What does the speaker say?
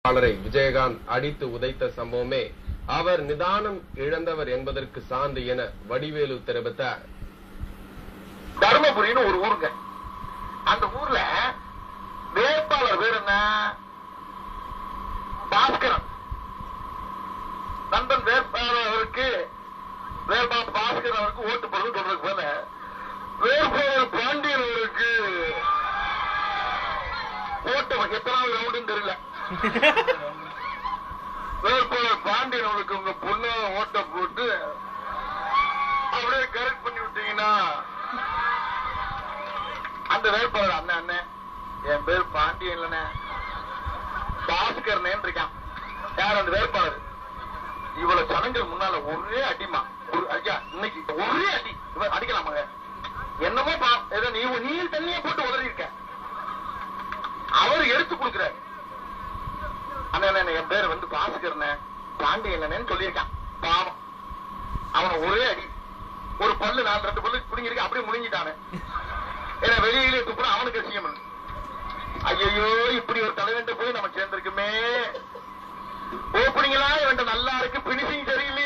விஜயகாந்த் அடித்து உதைத்த சம்பவமே அவர் நிதானம் இழந்தவர் என்பதற்கு சான்று என வடிவேலு தெரிவித்தார். தர்மபுரின்னு ஒரு ஊருங்க. அந்த ஊர்ல வேட்பாளர் பேர் என்ன? பாஸ்கரன். நண்பன் வேட்பாளர் அவருக்கு பாஸ்கரன் அவருக்கு ஓட்டு போடுறது சொல்றதுக்கு போல வேட்பாளர் பாண்டியன் அவருக்கு ஓட்டு எத்தனாவது ரவுண்டுன்னு தெரியல. வேட்பாளர் பாண்டியன் அவருக்கு உங்க பொண்ணு ஓட்ட போட்டு அப்படியே கரெக்ட் பண்ணி விட்டீங்கன்னா அந்த வேட்பாளர் அண்ணன் அண்ணன் என் பேர் பாண்டியன் இல்லண்ணே பாஸ்கரன் இருக்கான். யார் அந்த வேட்பாளர்? இவ்வளவு ஜனங்கள் முன்னால ஒரே அடிமா ஐயா இன்னைக்கு ஒரே அடி அடிக்கலாமாங்க? என்னமோ ஏதோ நீ தண்ணியை போட்டு உதறி இருக்க. அவர் எடுத்து கொடுக்கிறார். அண்ணன் என் பேர் வந்து பாஸ்கரன் பாண்டியன் சொல்லியிருக்கான். பாவம் அவனை ஒரே அடி ஒரு பல்லு 4-2 பல்லு புடிங்கிருக்க அப்படியே முழுங்கிட்டானே. ஏன்னா வெளியிலே துப்புற அவனுக்கு விஷயம். ஐயோ இப்படி ஒரு தலைவன் போய் நம்ம சேர்ந்திருக்குமே. ஓப்பனிங்களா இவன் நல்லா இருக்கு, பினிஷிங் சரியில்லை.